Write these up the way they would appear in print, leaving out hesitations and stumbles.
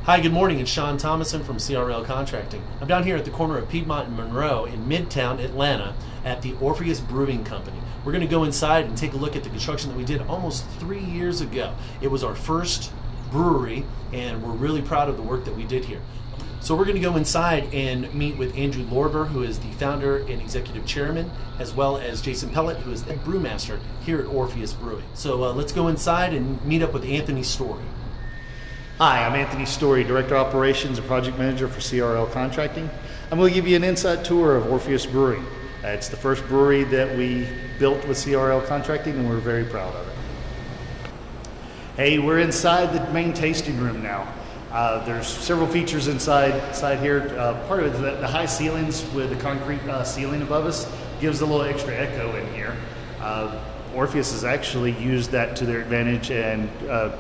Hi, good morning. It's Sean Thomason from CRL Contracting. I'm down here at the corner of Piedmont and Monroe in Midtown Atlanta at the Orpheus Brewing Company. We're going to go inside and take a look at the construction that we did almost 3 years ago. It was our first brewery, and we're really proud of the work that we did here. So we're going to go inside and meet with Andrew Lorber, who is the founder and executive chairman, as well as Jason Pellet, who is the brewmaster here at Orpheus Brewing. So let's go inside and meet up with Anthony Storey. Hi, I'm Anthony Storey, Director of Operations and Project Manager for CRL Contracting. I'm going to give you an inside tour of Orpheus Brewing. It's the first brewery that we built with CRL Contracting, and we're very proud of it. Hey, we're inside the main tasting room now. There's several features inside here. Part of it is the high ceilings with the concrete ceiling above us gives a little extra echo in here. Orpheus has actually used that to their advantage and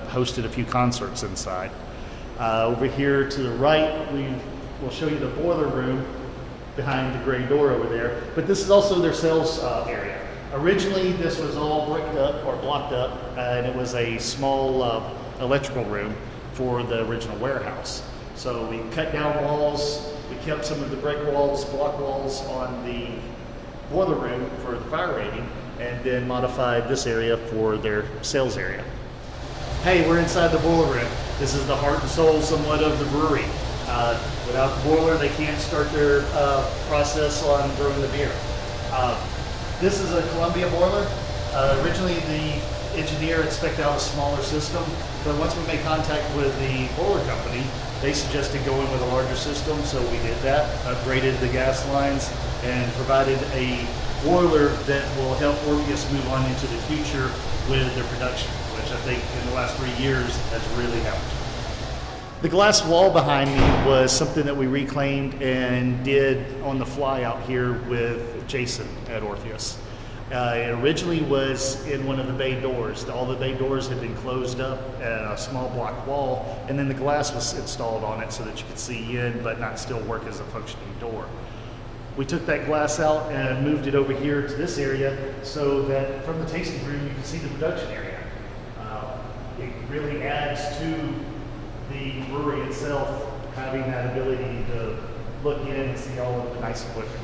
hosted a few concerts inside. Over here to the right, we'll show you the boiler room behind the gray door over there, but this is also their sales area. Originally, this was all bricked up or blocked up, and it was a small electrical room for the original warehouse. So we cut down walls, we kept some of the brick walls, block walls on the boiler room for the fire rating, and then modified this area for their sales area. Hey, we're inside the boiler room. This is the heart and soul somewhat of the brewery. Without the boiler, they can't start their process on brewing the beer. This is a Columbia boiler. Originally, the engineer had spec'd out a smaller system, but once we made contact with the boiler company, they suggested going with a larger system, so we did that, upgraded the gas lines, and provided a boiler that will help Orpheus move on into the future with their production, which I think in the last 3 years has really helped. The glass wall behind me was something that we reclaimed and did on the fly out here with Jason at Orpheus. It originally was in one of the bay doors. All the bay doors had been closed up at a small block wall, and then the glass was installed on it so that you could see in but not still work as a functioning door. We took that glass out and moved it over here to this area so that from the tasting room you can see the production area. It really adds to the brewery itself, having that ability to look in and see all of the nice equipment.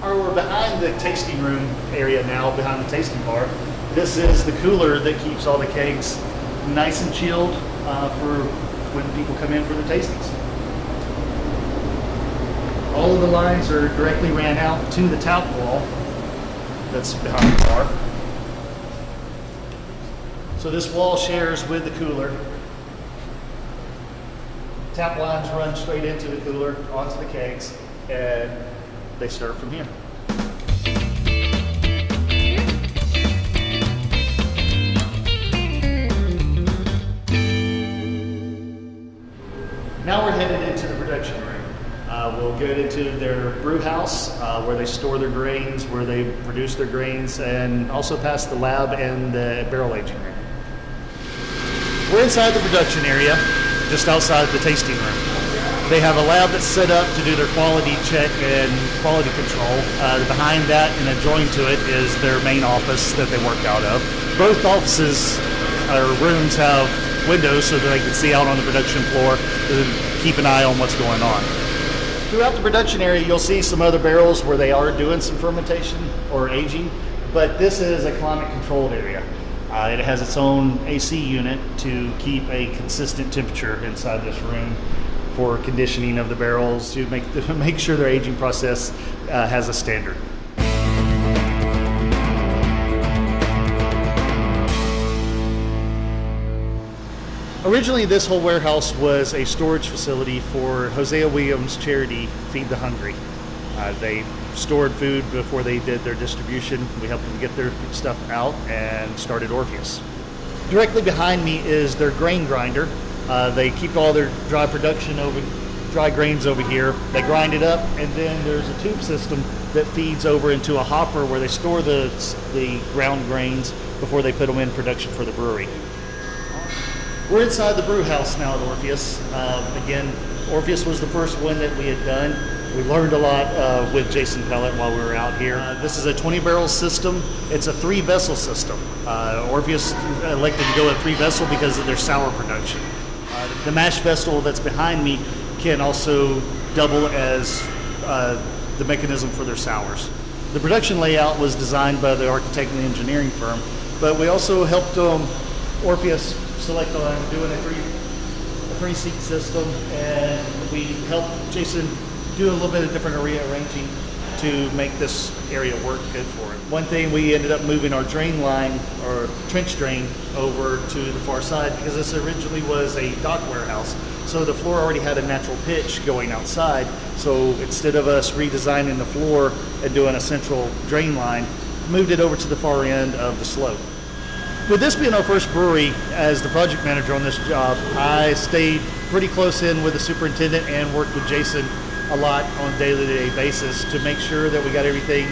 We're behind the tasting room area now, behind the tasting bar. This is the cooler that keeps all the kegs nice and chilled for when people come in for the tastings. All of the lines are directly ran out to the tap wall that's behind the bar. So this wall shares with the cooler. Tap lines run straight into the cooler, onto the kegs, and they serve from here. Now we're headed into the production room. We'll get into their brew house where they store their grains, where they produce their grains, and also past the lab and the barrel aging room. We're inside the production area, just outside the tasting room. They have a lab that's set up to do their quality check and quality control. Behind that and adjoined to it is their main office that they work out of. Both offices or rooms have windows so that they can see out on the production floor and keep an eye on what's going on. Throughout the production area, you'll see some other barrels where they are doing some fermentation or aging, but this is a climate-controlled area. It has its own AC unit to keep a consistent temperature inside this room for conditioning of the barrels to make sure their aging process has a standard. Originally, this whole warehouse was a storage facility for Hosea Williams' charity, Feed the Hungry. They stored food before they did their distribution. We helped them get their stuff out and started Orpheus. Directly behind me is their grain grinder. They keep all their dry grains over here. They grind it up, and then there's a tube system that feeds over into a hopper where they store the ground grains before they put them in production for the brewery. We're inside the brew house now at Orpheus. Again, Orpheus was the first one that we had done. We learned a lot with Jason Pellet while we were out here. This is a 20-barrel system. It's a 3-vessel system. Orpheus elected to go with 3-vessel because of their sour production. The mash vessel that's behind me can also double as the mechanism for their sours. The production layout was designed by the architect and engineering firm, but we also helped Orpheus select on doing a three-seat system, and we helped Jason do a little bit of different rearranging to make this area work good for it. One thing, we ended up moving our drain line, or trench drain, over to the far side because this originally was a dock warehouse. So the floor already had a natural pitch going outside. So instead of us redesigning the floor and doing a central drain line, moved it over to the far end of the slope. With this being our first brewery, as the project manager on this job, I stayed pretty close in with the superintendent and worked with Jason a lot on a day-to-day basis to make sure that we got everything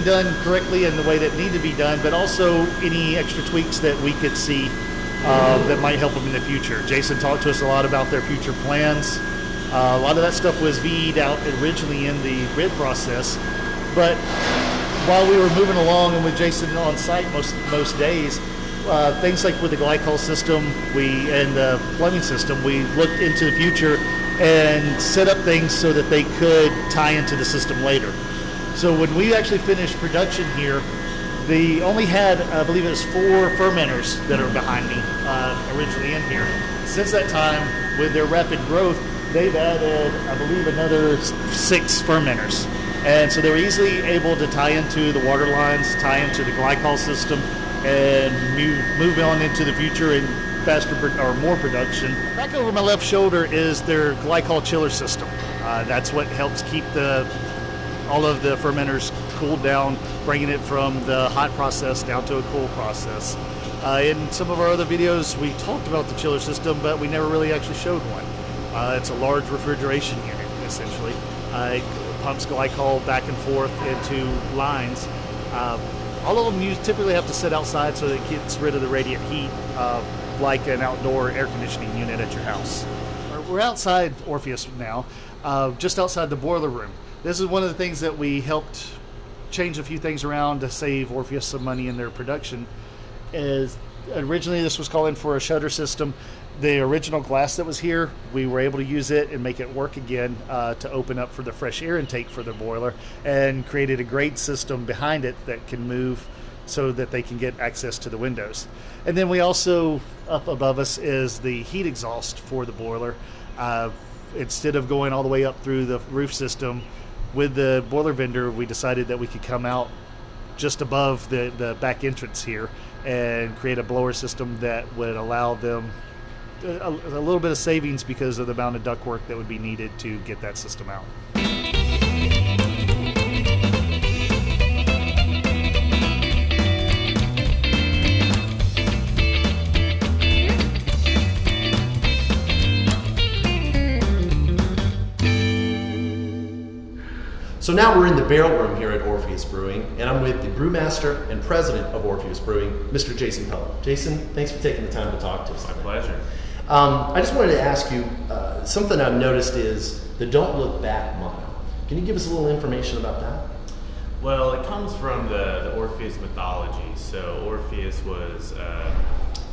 done correctly in the way that needed to be done, but also any extra tweaks that we could see that might help them in the future. Jason talked to us a lot about their future plans. A lot of that stuff was VE'd out originally in the bid process, but while we were moving along and with Jason on site most days, things like with the glycol system and the plumbing system, we looked into the future and set up things so that they could tie into the system later. So when we actually finished production here, they only had, I believe it was 4 fermenters that are behind me originally in here. Since that time, with their rapid growth, they've added, I believe, another 6 fermenters. And so they were easily able to tie into the water lines, tie into the glycol system, and move on into the future and faster or more production. Back over my left shoulder is their glycol chiller system. That's what helps keep all of the fermenters cooled down, bringing it from the hot process down to a cool process. In some of our other videos, we talked about the chiller system, but we never really actually showed one. It's a large refrigeration unit, essentially. It pumps glycol back and forth into lines. All of them you typically have to sit outside so that it gets rid of the radiant heat, like an outdoor air conditioning unit at your house. We're outside Orpheus now, just outside the boiler room. This is one of the things that we helped change a few things around to save Orpheus some money in their production. Originally this was calling for a shutter system. The original glass that was here, we were able to use it and make it work again to open up for the fresh air intake for the boiler, and created a grate system behind it that can move so that they can get access to the windows. And then we also, up above us, is the heat exhaust for the boiler. Instead of going all the way up through the roof system, with the boiler vendor, we decided that we could come out just above the back entrance here and create a blower system that would allow them a little bit of savings because of the amount of ductwork that would be needed to get that system out. So now we're in the barrel room here at Orpheus Brewing, and I'm with the brewmaster and president of Orpheus Brewing, Mr. Jason Pellet. Jason, thanks for taking the time to talk to us. My pleasure. I just wanted to ask you, something I've noticed is the Don't Look Back motto. Can you give us a little information about that? Well, it comes from the Orpheus mythology. So Orpheus was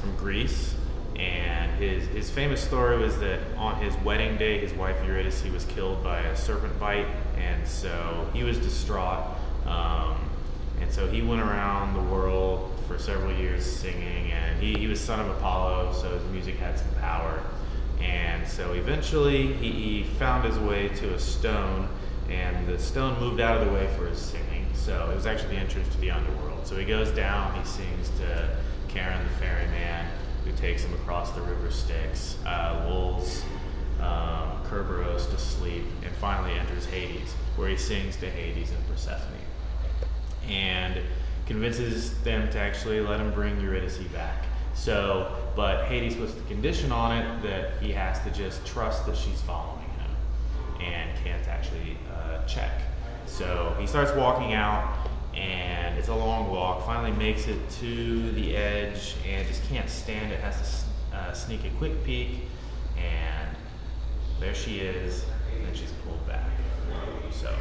from Greece, and his famous story was that on his wedding day, his wife Eurydice was killed by a serpent bite, and so he was distraught. And so he went around the world for several years singing, and he was son of Apollo, so his music had some power. And so eventually he found his way to a stone, and the stone moved out of the way for his singing. So it was actually the entrance to the underworld. So he goes down, he sings to Charon the ferryman, who takes him across the river Styx, lulls Kerberos to sleep, and finally enters Hades, where he sings to Hades and Persephone, and convinces them to actually let him bring Eurydice back. So, but Hades puts the condition on it that he has to just trust that she's following him and can't actually check. So he starts walking out, and it's a long walk, finally makes it to the edge and just can't stand it, has to sneak a quick peek, and there she is, and then she's pulled back. So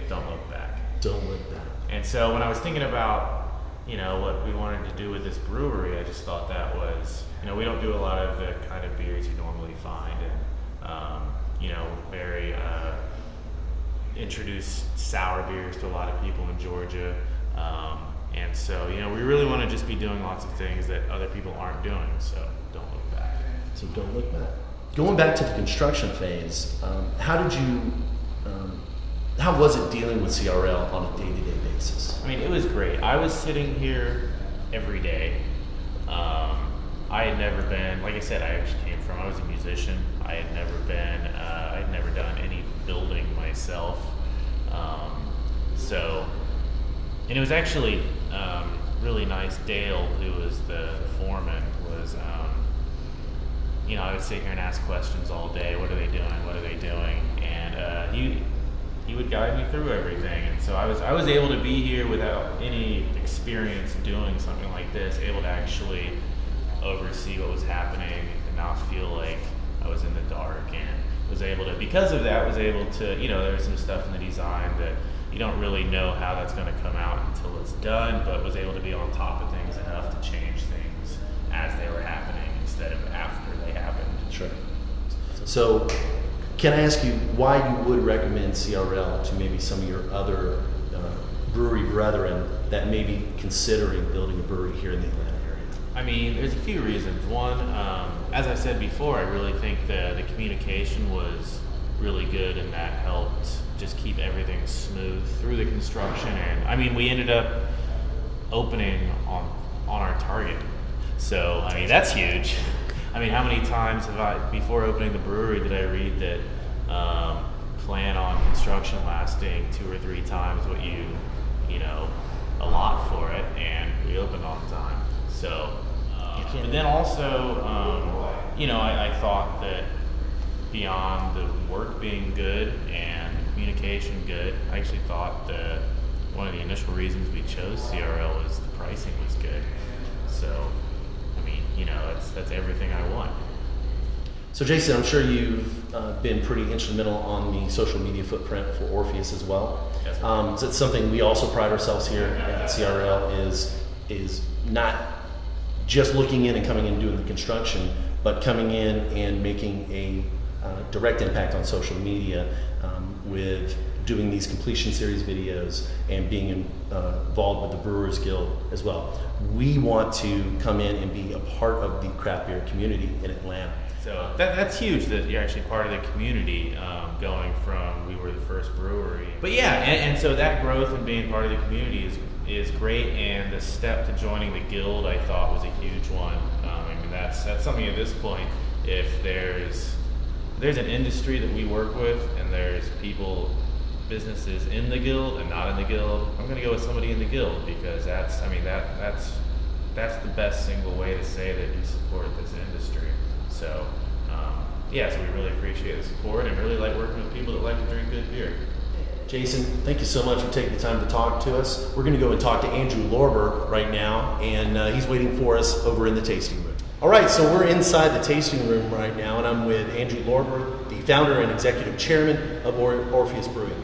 don't look back. Don't look back. And so when I was thinking about what we wanted to do with this brewery. I just thought that was, we don't do a lot of the kind of beers you normally find, and very introduce sour beers to a lot of people in Georgia. And so, we really want to just be doing lots of things that other people aren't doing, so don't look back. So don't look back. Going back to the construction phase, how was it dealing with CRL on a day-to-day basis? I mean, it was great. I was sitting here every day. I had never been, like I said, I was a musician. I had never done any building myself. And it was actually really nice. Dale, who was the foreman, was, I would sit here and ask questions all day. What are they doing? What are they doing? And he would guide me through everything. And so I was able to be here without any experience doing something like this, able to actually oversee what was happening and not feel like I was in the dark, and because of that, was able to, there was some stuff in the design that you don't really know how that's going to come out until it's done, but was able to be on top of things enough to change things as they were happening instead of after they happened. Sure. So, can I ask you why you would recommend CRL to maybe some of your other brewery brethren that may be considering building a brewery here in the Atlanta area? I mean, there's a few reasons. One, as I said before, I really think the communication was really good, and that helped just keep everything smooth through the construction. And I mean, we ended up opening on our target. So, I mean, that's huge. I mean, how many times before opening the brewery, did I read that plan on construction lasting 2 or 3 times what you allot for it, and we opened on time. So, but then also, I thought that beyond the work being good and communication good, I actually thought that one of the initial reasons we chose CRL was the pricing was good. So, I mean, that's everything I want. So Jason, I'm sure you've been pretty instrumental on the social media footprint for Orpheus as well. Yes, so it's something we also pride ourselves here at CRL is not just looking in and coming in and doing the construction, but coming in and making a direct impact on social media with doing these completion series videos and being involved with the Brewers Guild as well. We want to come in and be a part of the craft beer community in Atlanta. So that's huge that you're actually part of the community, going from we were the first brewery. But yeah, and so that growth and being part of the community is great, and the step to joining the guild I thought was a huge one. I mean, that's something at this point, if there's an industry that we work with and there's businesses in the guild and not in the guild, I'm going to go with somebody in the guild, because that's the best single way to say that you support this industry. So, so we really appreciate the support and really like working with people that like to drink good beer. Jason, thank you so much for taking the time to talk to us. We're going to go and talk to Andrew Lorber right now, and he's waiting for us over in the tasting room. All right, so we're inside the tasting room right now, and I'm with Andrew Lorber, the founder and executive chairman of Orpheus Brewing.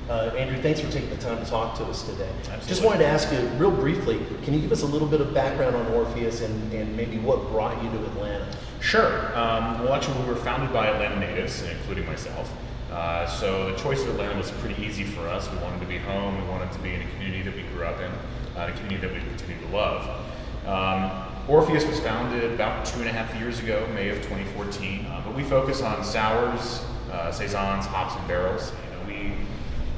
Andrew, thanks for taking the time to talk to us today. Absolutely. Just wanted to ask you real briefly, can you give us a little bit of background on Orpheus and maybe what brought you to Atlanta? Sure. Well, actually, we were founded by Atlanta natives, including myself. So the choice of Atlanta was pretty easy for us. We wanted to be home. We wanted to be in a community that we grew up in, a community that we continue to love. Orpheus was founded about 2.5 years ago, May of 2014. But we focus on sours, saisons, hops, and barrels.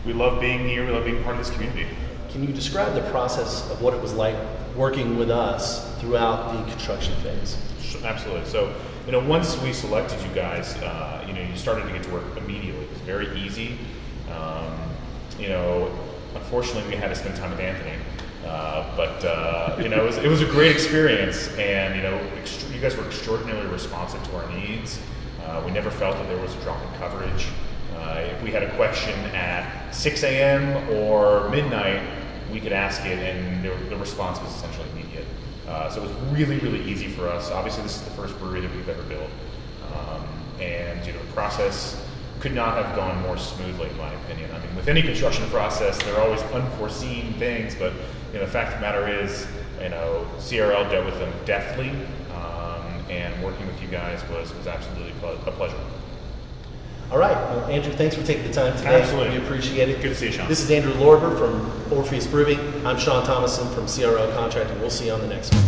We love being here. We love being part of this community. Can you describe the process of what it was like working with us throughout the construction phase? Absolutely. So, once we selected you guys, you started to get to work immediately. It was very easy. Unfortunately, we had to spend time with Anthony. It was a great experience, and you guys were extraordinarily responsive to our needs. We never felt that there was a drop in coverage. If we had a question at 6 a.m. or midnight, we could ask it, and the response was essentially immediate. So it was really, really easy for us. Obviously, this is the first brewery that we've ever built, and the process could not have gone more smoothly, in my opinion. I mean, with any construction process, there are always unforeseen things, but the fact of the matter is, CRL dealt with them deftly, and working with you guys was absolutely a pleasure. All right. Well, Andrew, thanks for taking the time today. Absolutely. We appreciate it. Good to see you, Sean. This is Andrew Lorber from Orpheus Brewing. I'm Sean Thomason from CRL Contracting. We'll see you on the next one.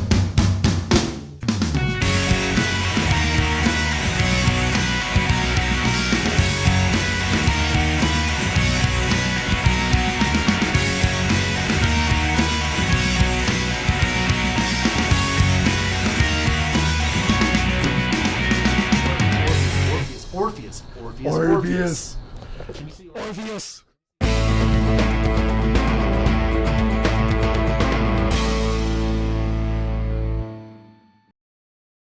Orpheus. Orpheus. Can you see Orpheus?